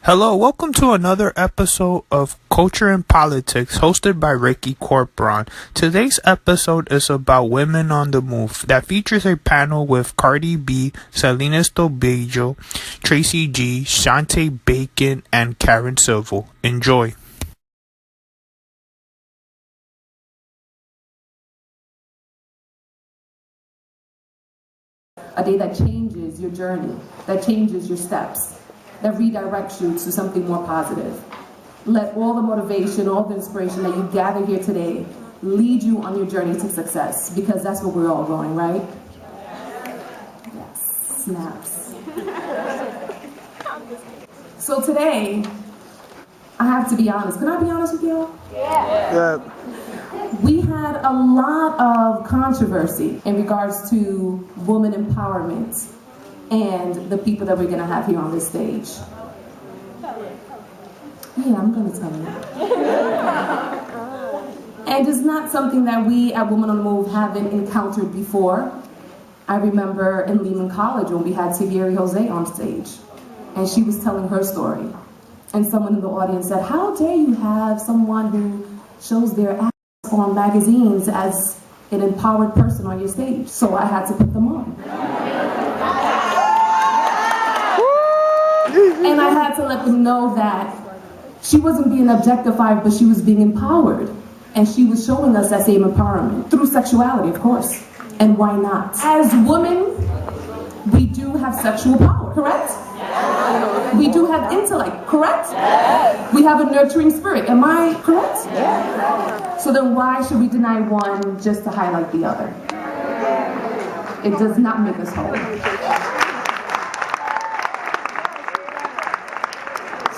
Hello, welcome to another episode of Culture and Politics hosted by Ricky Corporon. Today's episode is about women on the move that features a panel with Cardi B, Celines Torbio, Tracy G, Shante Bacon, and Karen Civil. Enjoy. A day that changes your journey, that changes your steps, that redirects you to something more positive. Let all the motivation, all the inspiration that you gather here today lead you on your journey to success, because that's what we're all going, right? Yes, snaps. So today, I have to be honest. Can I be honest with you? Yeah. We had a lot of controversy in regards to woman empowerment and the people that we're going to have here on this stage. Yeah, I'm going to tell you. And it's not something that we at Women on the Move haven't encountered before. I remember in Lehman College when we had Tivieri Jose on stage, and she was telling her story. And someone in the audience said, "How dare you have someone who shows their ass on magazines as an empowered person on your stage?" So I had to put them on. And I had to let them know that she wasn't being objectified, but she was being empowered. And she was showing us that same empowerment through sexuality, of course. And why not? As women, we do have sexual power, correct? We do have intellect, correct? We have a nurturing spirit, am I correct? So then why should we deny one just to highlight the other? It does not make us whole.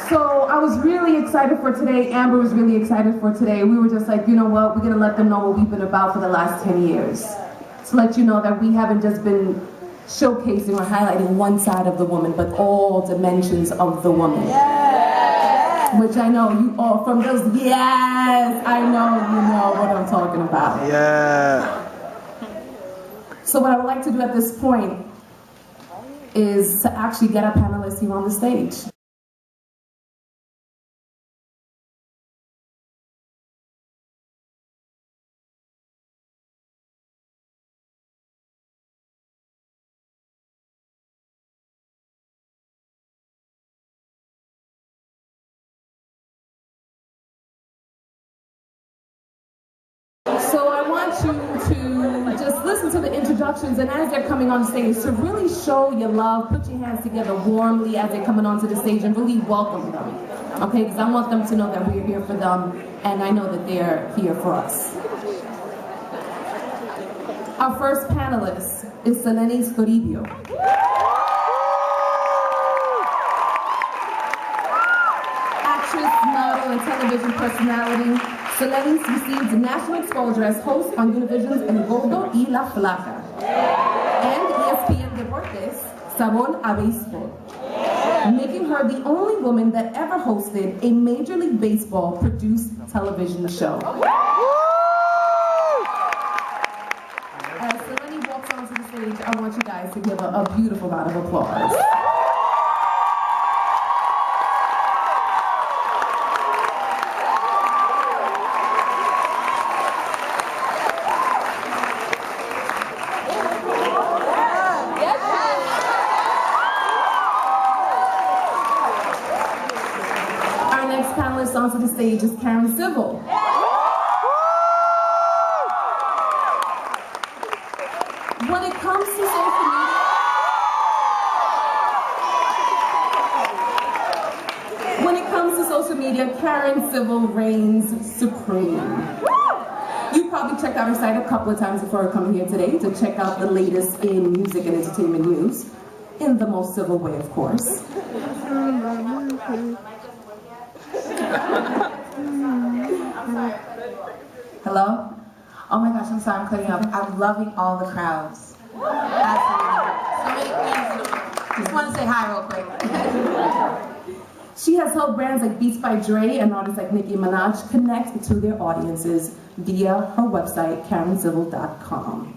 So I was really excited for today. Amber was really excited for today. We were just like, you know what, we're gonna let them know what we've been about for the last 10 years. To let you know that we haven't just been showcasing or highlighting one side of the woman, but all dimensions of the woman. Which I know you all from those, yes, I know you know what I'm talking about. Yeah. So what I would like to do at this point is to actually get our panelists here on the stage. So I want you to just listen to the introductions, and as they're coming on stage, to really show your love, put your hands together warmly as they're coming onto the stage and really welcome them, okay? Because I want them to know that we're here for them, and I know that they're here for us. Our first panelist is Celines Torbio. Actress, model, and television personality, Celines received national exposure as host on Univision's El Gordo y la Flaca and ESPN Deportes, Sabón a Béisbol, making her the only woman that ever hosted a Major League Baseball produced television show. As Celines walks onto the stage, I want you guys to give a beautiful round of applause. Onto the stage is Karen Civil. When it comes to social media, Karen Civil reigns supreme. You probably checked out her site a couple of times before coming here today to check out the latest in music and entertainment news, in the most civil way, of course. Hello? Oh my gosh, I'm sorry, I'm cutting up. I'm loving all the crowds. Absolutely. So many things. Just want to say hi real quick. She has helped brands like Beats by Dre and artists like Nicki Minaj connect to their audiences via her website, KarenCivil.com.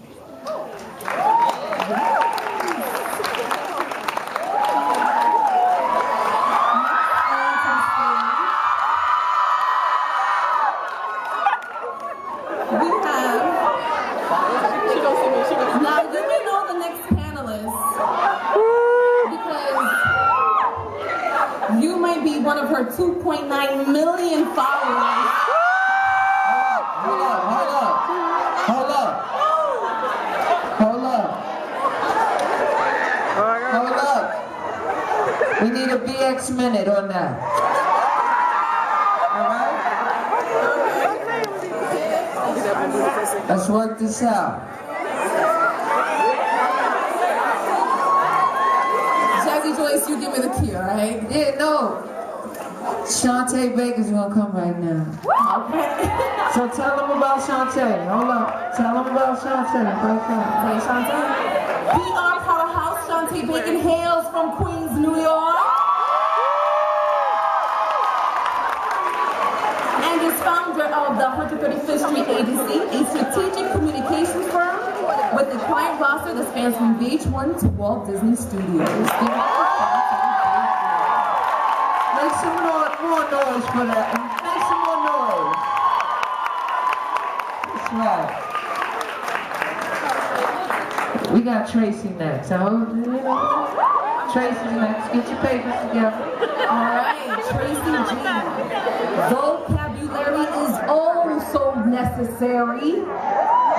next minute on that. Alright? Let's work this out. Jazzy Joyce, you give me the key, alright? Yeah, no. Shante Bacon's gonna come right now. Okay. So tell them about Shante. Hold on. Tell them about Shante. Hey, Shante. B.E.A.T powerhouse Shante Bacon hails from Queens, New York. And is founder of the 135th Street Agency, a strategic communications firm with a client roster that spans from VH1 to Walt Disney Studios. Make some more noise for that. Make some more noise. That's right. We got Tracy next. Tracy's next. Get your papers together. Alright, Tracy G. Vocabulary is oh so necessary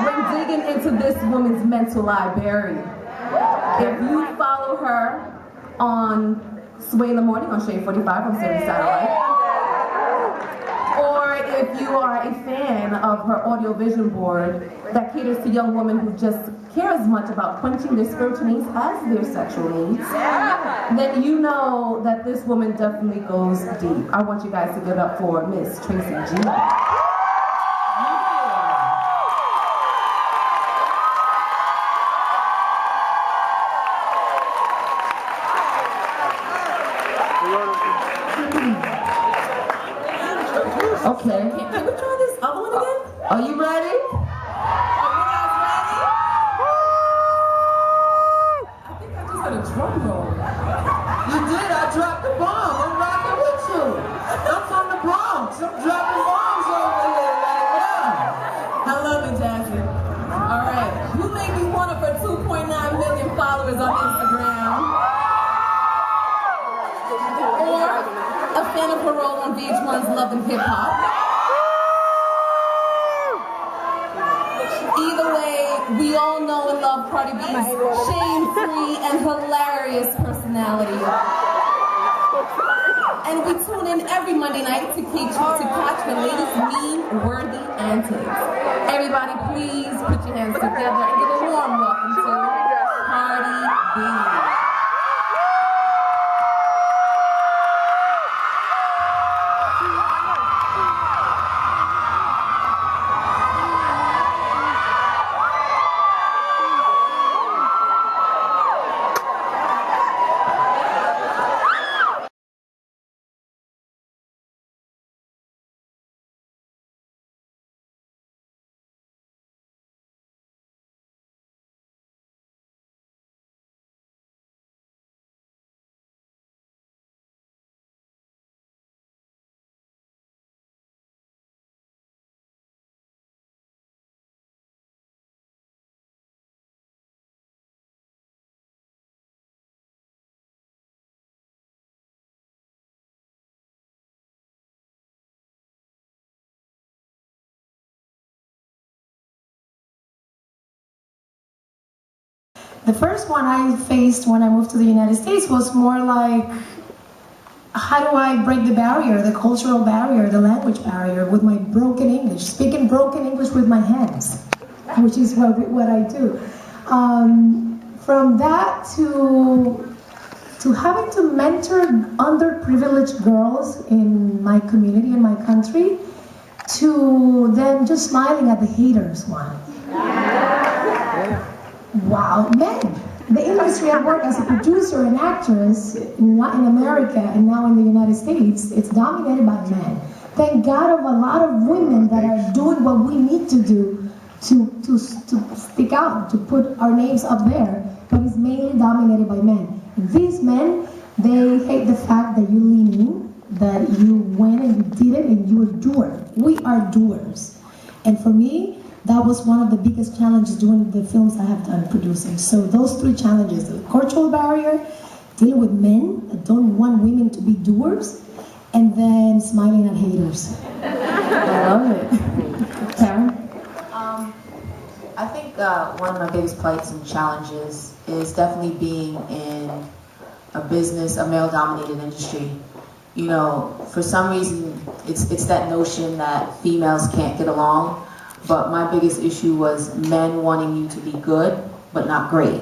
when digging into this woman's mental library. If you follow her on Sway in the Morning on Shade 45 on Sirius Satellite, or if you are a fan of her audio vision board that caters to young women who just care as much about quenching their spiritual needs as their sexual needs, then you know that this woman definitely goes deep. I want you guys to give it up for Miss Tracy G. Okay. Can we try this other one again? Are you ready? Are you guys ready? I think I just had a drum roll. You did. I dropped the bomb. I'm rocking with you. I'm from the Bronx. I'm dropping bombs over here right now. I love it, Jazzy. Alright. You made me one of her 2.9 million followers on Instagram. Or a fan of her role on VH1's Love and Hip Hop. Either way, we all know and love Cardi B's shame-free and hilarious personality. And we tune in every Monday night to catch the latest meme-worthy antics. Everybody, please put your hands together and give a warm welcome to Cardi B. The first one I faced when I moved to the United States was more like, how do I break the barrier, the cultural barrier, the language barrier with my broken English, speaking broken English with my hands, which is what I do. From that to having to mentor underprivileged girls in my community, in my country, to then just smiling at the haters one. Wow, men. The industry I work as a producer and actress in America and now in the United States, it's dominated by men. Thank God of a lot of women that are doing what we need to do to stick out, to put our names up there, but it's mainly dominated by men. And these men, they hate the fact that you lean in, that you went and you did it and you're a doer. We are doers. And for me, that was one of the biggest challenges doing the films I have done producing. So those three challenges, the cultural barrier, dealing with men that don't want women to be doers, and then smiling at haters. I love it. Karen? I think one of my biggest plights and challenges is definitely being in a business, a male-dominated industry. You know, for some reason, it's that notion that females can't get along. But my biggest issue was men wanting you to be good, but not great.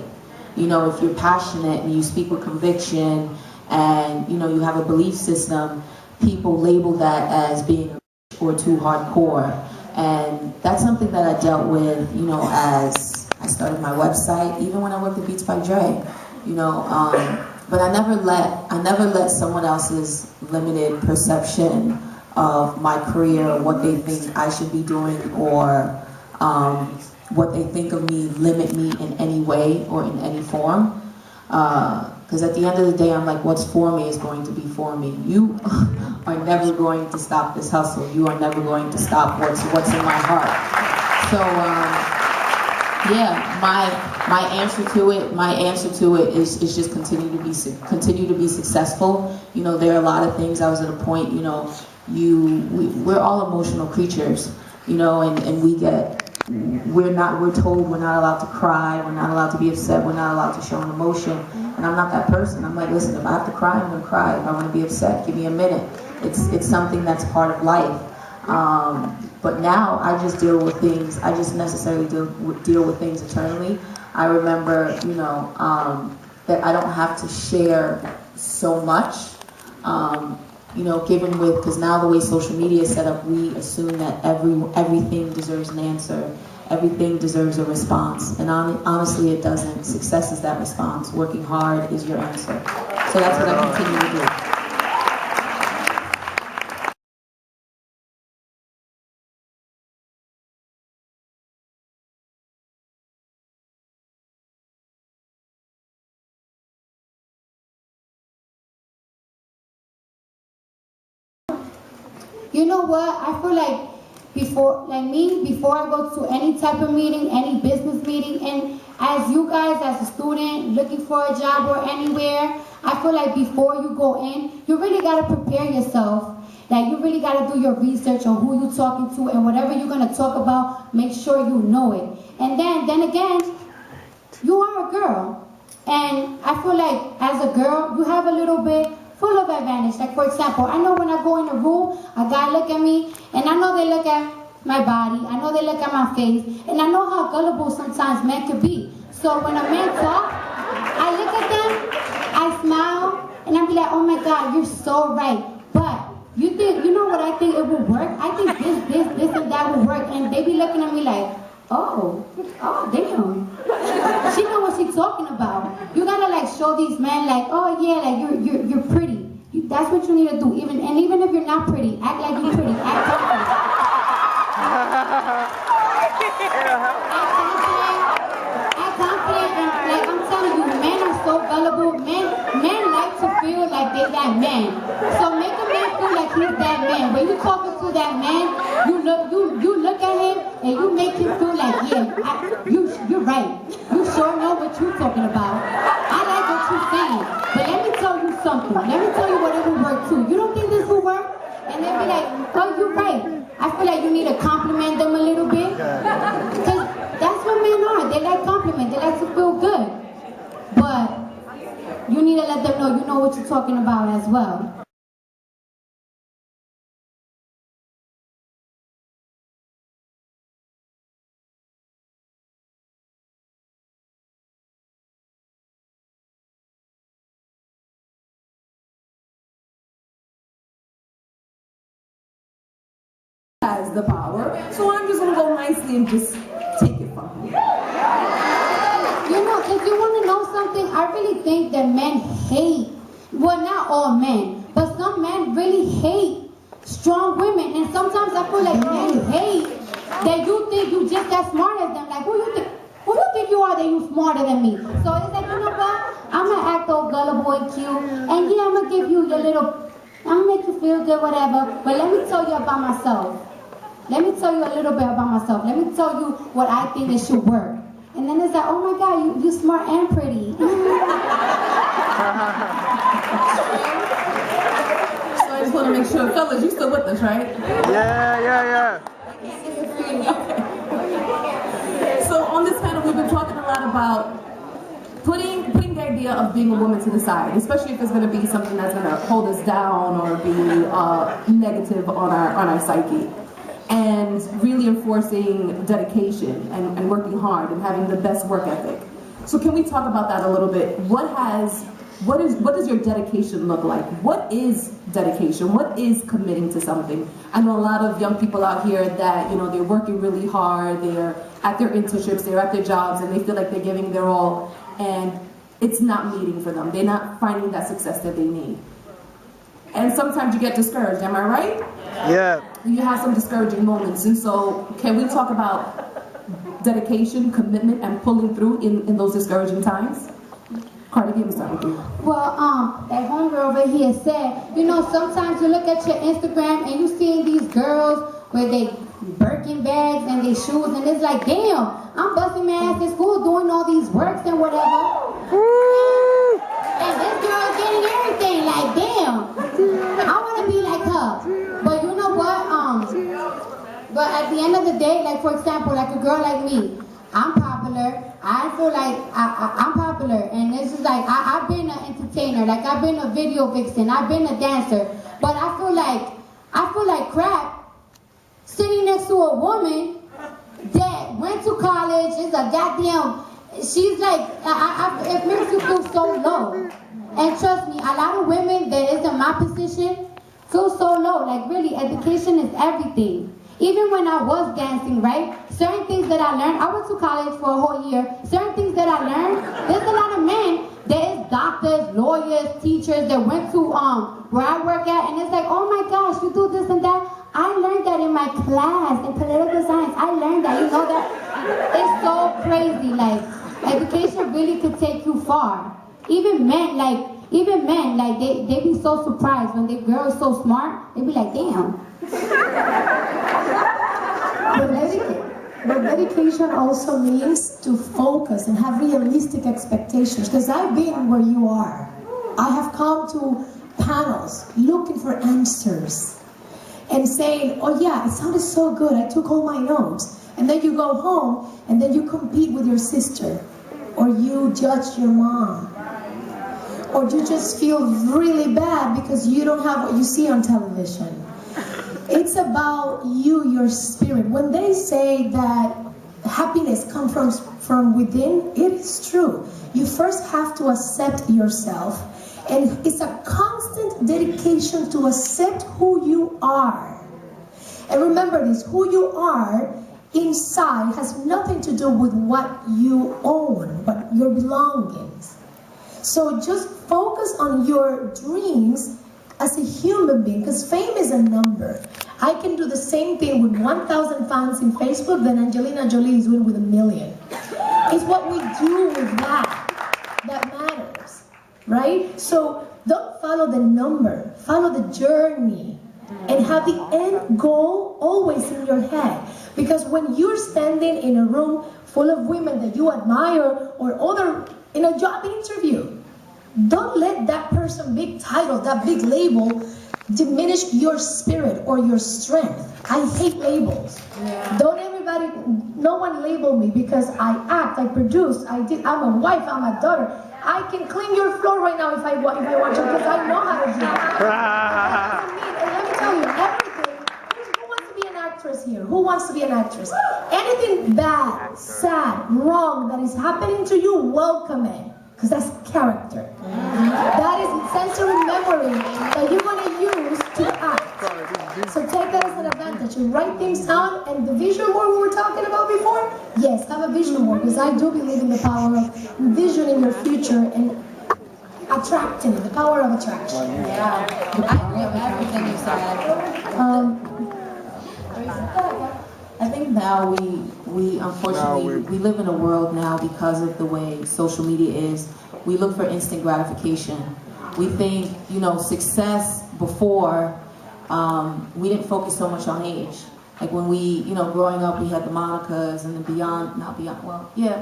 You know, if you're passionate and you speak with conviction and, you know, you have a belief system, people label that as being or too hardcore. And that's something that I dealt with, you know, as I started my website, even when I worked at Beats by Dre, you know, but I never let someone else's limited perception of my career, what they think I should be doing, or what they think of me limit me in any way or in any form. Because at the end of the day, I'm like, what's for me is going to be for me. You are never going to stop this hustle. You are never going to stop what's in my heart. So, yeah, my answer to it is just continue to be successful. You know, there are a lot of things. I was at a point, you know, we're all emotional creatures, you know, and we're told we're not allowed to cry, we're not allowed to be upset, we're not allowed to show an emotion. And I'm not that person. I'm like, listen, if I have to cry, I'm gonna cry. If I want to be upset, give me a minute. It's something that's part of life. But now I just deal with things. I just necessarily deal with things internally. I remember, you know, that I don't have to share so much. You know, because now the way social media is set up, we assume that everything deserves an answer, everything deserves a response, and honestly, it doesn't. Success is that response. Working hard is your answer. So that's what I continue to do. You know what? I feel like before I go to any type of meeting, any business meeting, and as you guys, as a student looking for a job or anywhere, I feel like before you go in, you really got to prepare yourself. Like, you really got to do your research on who you're talking to, and whatever you're going to talk about, make sure you know it. And then again, you are a girl. And I feel like as a girl, you have a little bit full of advantage. Like, for example, I know when I go in a room, a guy look at me, and I know they look at my body, I know they look at my face, and I know how gullible sometimes men could be. So when a man talks, I look at them, I smile, and I be like, oh my God, you're so right. But you know what I think it would work? I think this and that would work. And they be looking at me like, oh damn. She know what she's talking about. You gotta like show these men like, oh yeah, like you're pretty. That's what you need to do. Even if you're not pretty, act like you're pretty. Act confident. Act confident. And like I'm telling you, men are so gullible. Men like to feel like they're that man. So make a man feel like he's that man. When you talking to that man, you look at him and you make him feel like, yeah, you're right. You sure know what you're talking about. I like what you're saying. But let me tell you something. Let me tell you what it will work too. You don't think this will work? And they'll be like, oh, you're right. I feel like you need to compliment them a little bit. Because that's what men are. They like compliment. They like to feel good. But you need to let them know you know what you're talking about as well. Has the power, so I'm just gonna go nicely and just take it from him. You know, if you want to know something, I really think that men hate, well, not all men, but some men really hate strong women. And sometimes I feel like men hate that you think you just as smart as them. Like, who you think you are that you smarter than me? So it's like, you know what? I'm going to act all gullible and cute. And yeah, I'm going to give you your little, I'm going to make you feel good, whatever. But let me tell you about myself. Let me tell you a little bit about myself. Let me tell you what I think it should work. And then it's like, oh my God, you smart and pretty. So I just want to make sure, fellas, you still with us, right? Yeah. Okay. So on this panel, we've been talking a lot about putting idea of being a woman to the side, especially if it's going to be something that's going to hold us down or be negative on our psyche. And really enforcing dedication and working hard and having the best work ethic. So can we talk about that a little bit? What does your dedication look like? What is dedication? What is committing to something? I know a lot of young people out here that, you know, they're working really hard, they're at their internships, they're at their jobs, and they feel like they're giving their all, and it's not meeting for them. They're not finding that success that they need. And sometimes you get discouraged, am I right? Yeah. You have some discouraging moments, and so can we talk about dedication, commitment, and pulling through in those discouraging times? Cardi B, I'm starting with you. Well, that homegirl over here said, you know, sometimes you look at your Instagram and you see these girls with they Birkin bags and their shoes, and it's like, damn, I'm busting my ass at school doing all these works and whatever. And this girl's getting everything, like, damn, I want to be like her. But you know what? But at the end of the day, like, for example, like a girl like me, I'm popular. I feel like I'm popular, and it's just like I've been an entertainer, like I've been a video vixen, I've been a dancer, but I feel like crap sitting next to a woman that went to college, is a goddamn, she's like, it makes you feel so low. And trust me, a lot of women that is in my position feel so low. Like really, education is everything. Even when I was dancing, right? Certain things that I learned, I went to college for a whole year. Certain things that I learned, there's a lot of men that is doctors, lawyers, teachers that went to where I work at, and it's like, oh my gosh, you do this and that. I learned that in my class in political science. I learned that, you know that? It's so crazy. Like, education really could take you far. Even men, they be so surprised when the girl is so smart. They be like, damn. But dedication also means to focus and have realistic expectations. Because I've been where you are. I have come to panels looking for answers and saying, oh yeah, it sounded so good, I took all my notes. And then you go home and then you compete with your sister, or you judge your mom, or you just feel really bad because you don't have what you see on television. It's about you, your spirit. When they say that happiness comes from within, it is true. You first have to accept yourself. And it's a constant dedication to accept who you are. And remember this, who you are inside has nothing to do with what you own, but your belongings. So just focus on your dreams as a human being, because fame is a number. I can do the same thing with 1,000 fans in Facebook than Angelina Jolie is doing with 1 million. It's what we do with that matters, right? So don't follow the number, follow the journey, and have the end goal always in your head. Because when you're standing in a room full of women that you admire, or other in a job interview, don't let that person, big title, that big label, diminish your spirit or your strength. I hate labels. Yeah. No one label me because I act, I produce, I'm a wife, I'm a daughter. I can clean your floor right now if I want to, because I know how to do it. And let me tell you, everything, who wants to be an actress here? Who wants to be an actress? Anything bad, sad, wrong that is happening to you, welcome it. Because that's character. That is sensory memory that you're going to use to act. So take that as an advantage. You write things down, and the vision board we were talking about before, yes, have a vision board, because I do believe in the power of visioning your future and attracting it, the power of attraction. Yeah, I agree with everything you said. I think now we unfortunately, we live in a world now, because of the way social media is, we look for instant gratification. We think, you know, success before, we didn't focus so much on age. Like when we, you know, growing up, we had the Monicas and the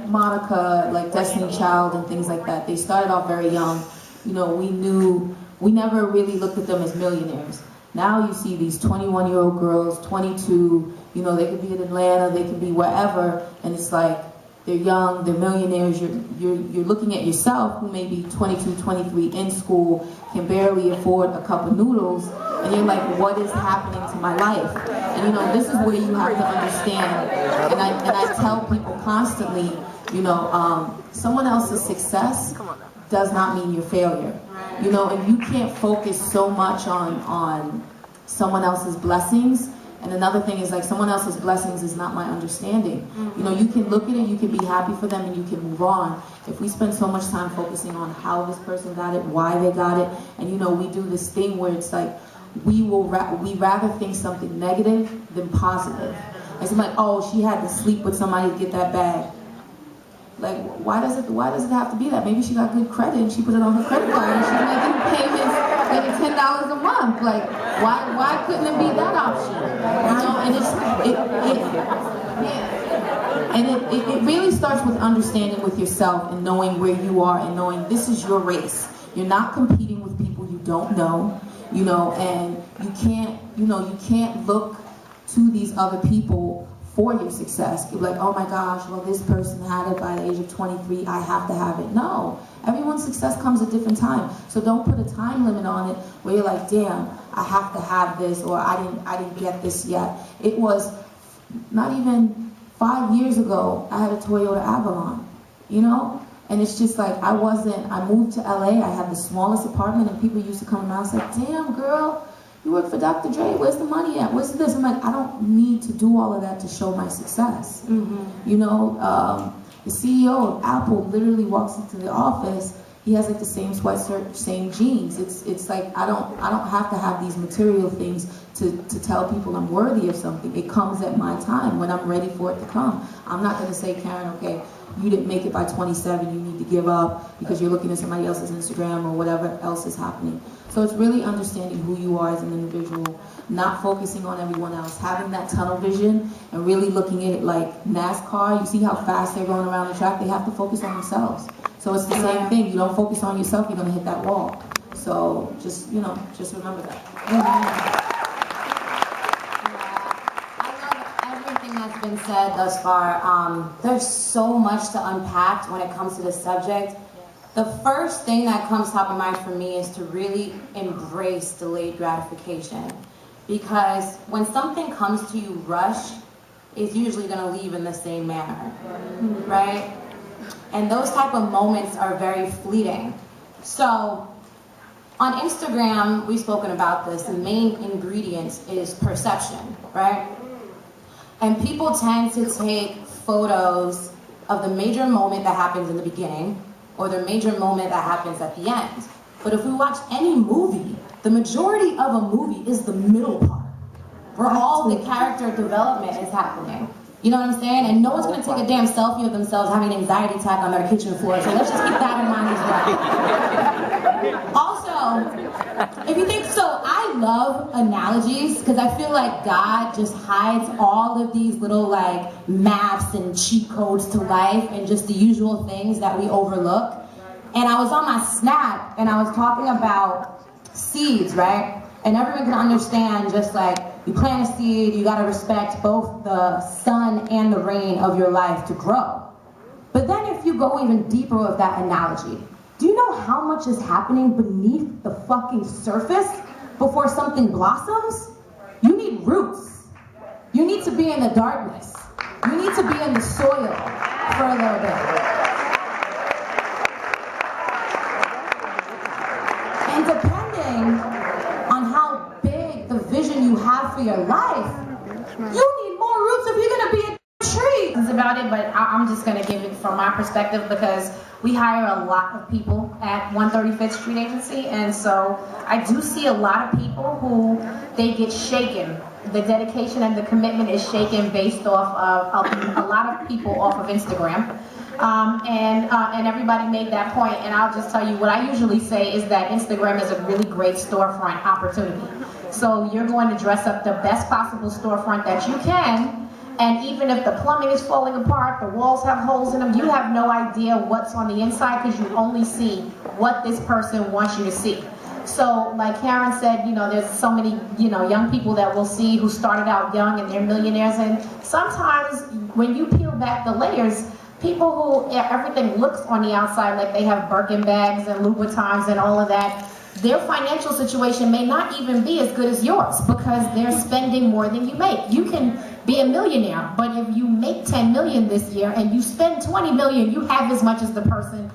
Monica, like Destiny Child and things like that. They started off very young. You know, we never really looked at them as millionaires. Now you see these 21-year-old girls, 22, you know, they could be in Atlanta, they could be wherever, and it's like, they're young, they're millionaires. You're looking at yourself, who may be 22, 23, in school, can barely afford a cup of noodles, and you're like, what is happening to my life? And you know, this is where you have to understand. And I tell people constantly, you know, someone else's success does not mean your failure. You know, and you can't focus so much on someone else's blessings. And another thing is, like, someone else's blessings is not my understanding. You know, you can look at it, you can be happy for them, and you can move on. If we spend so much time focusing on how this person got it, why they got it, and you know, we do this thing where it's like, we rather think something negative than positive. It's like, oh, she had to sleep with somebody to get that bag. Like, why does it have to be that? Maybe she got good credit and she put it on her credit card and she's making payments, maybe $10 a month. Like, why couldn't it be that option? You know, and it really starts with understanding with yourself and knowing where you are and knowing this is your race. You're not competing with people you don't know, you know, and you can't look to these other people for your success. You're like, oh my gosh, well, this person had it by the age of 23, I have to have it. No, everyone's success comes at different time. So don't put a time limit on it where you're like, damn, I have to have this, or I didn't get this yet. It was not even 5 years ago, I had a Toyota Avalon, you know? And it's just like, I moved to LA, I had the smallest apartment, and people used to come around and say, damn, girl, you work for Dr. Dre, where's the money at? Where's this? I'm like, I don't need to do all of that to show my success. You know, the CEO of Apple literally walks into the office, he has like the same sweatshirt, same jeans. It's like, I don't have to have these material things to tell people I'm worthy of something. It comes at my time, when I'm ready for it to come. I'm not gonna say, Karen, okay, you didn't make it by 27, you need to give up because you're looking at somebody else's Instagram or whatever else is happening. So it's really understanding who you are as an individual, not focusing on everyone else, having that tunnel vision and really looking at it like NASCAR. You see how fast they're going around the track? They have to focus on themselves. So it's the same thing. You don't focus on yourself, you're gonna hit that wall. So just, you know, just remember that. Has been said thus far. There's so much to unpack when it comes to this subject. The first thing that comes top of mind for me is to really embrace delayed gratification, because when something comes to you rushed, it's usually going to leave in the same manner, right? And those type of moments are very fleeting. So on Instagram, we've spoken about this, the main ingredient is perception, right? And people tend to take photos of the major moment that happens in the beginning or the major moment that happens at the end. But if we watch any movie, the majority of a movie is the middle part, where all the character development is happening. You know what I'm saying? And no one's gonna take a damn selfie of themselves having an anxiety attack on their kitchen floor. So let's just keep that in mind as well. Also, if you think so, I love analogies because I feel like God just hides all of these little like maps and cheat codes to life and just the usual things that we overlook. And I was on my Snap and I was talking about seeds, right? And everyone can understand, just like you plant a seed, you gotta respect both the sun and the rain of your life to grow. But then if you go even deeper with that analogy, do you know how much is happening beneath the fucking surface before something blossoms? You need roots. You need to be in the darkness. You need to be in the soil for a little bit. And depending on how big the vision you have for your life, you need more roots if you're gonna be a tree. It's about it, but I'm just gonna give it from my perspective because we hire a lot of people at 135th Street Agency, and so I do see a lot of people who they get shaken. The dedication and the commitment is shaken based off of a lot of people off of Instagram. And everybody made that point, and I'll just tell you what I usually say is that Instagram is a really great storefront opportunity. So you're going to dress up the best possible storefront that you can, and even if the plumbing is falling apart, the walls have holes in them, you have no idea what's on the inside because you only see what this person wants you to see. So like Karen said, you know, there's so many, you know, young people that we'll see who started out young and they're millionaires, and sometimes when you peel back the layers, people who everything looks on the outside like they have Birkin bags and Louboutins and all of that, their financial situation may not even be as good as yours because they're spending more than you make. You can be a millionaire, but if you make 10 million this year and you spend 20 million, you have as much as the person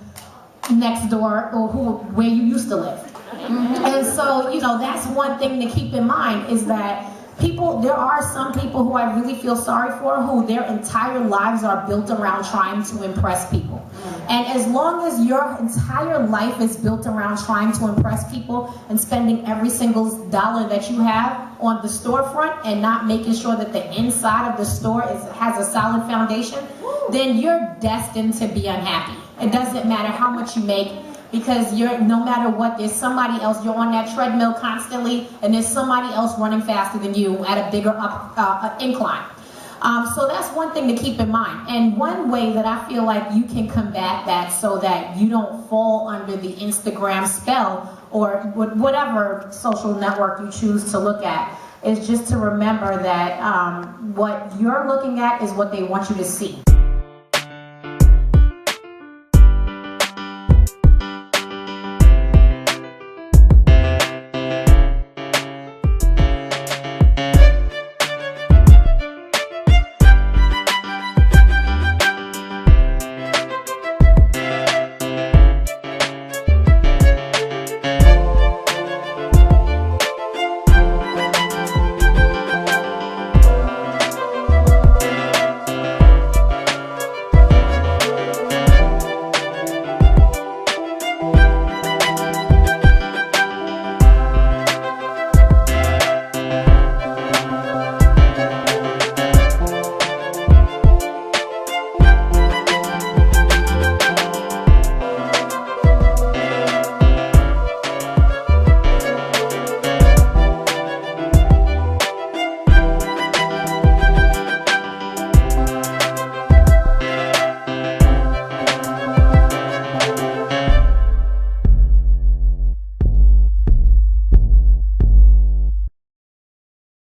next door or where you used to live. And so, you know, that's one thing to keep in mind is that there are some people who I really feel sorry for who their entire lives are built around trying to impress people. And as long as your entire life is built around trying to impress people and spending every single dollar that you have on the storefront and not making sure that the inside of the store has a solid foundation, then you're destined to be unhappy. It doesn't matter how much you make, because no matter what, there's somebody else. You're on that treadmill constantly, and there's somebody else running faster than you at a bigger incline. So that's one thing to keep in mind. And one way that I feel like you can combat that so that you don't fall under the Instagram spell or whatever social network you choose to look at is just to remember that what you're looking at is what they want you to see.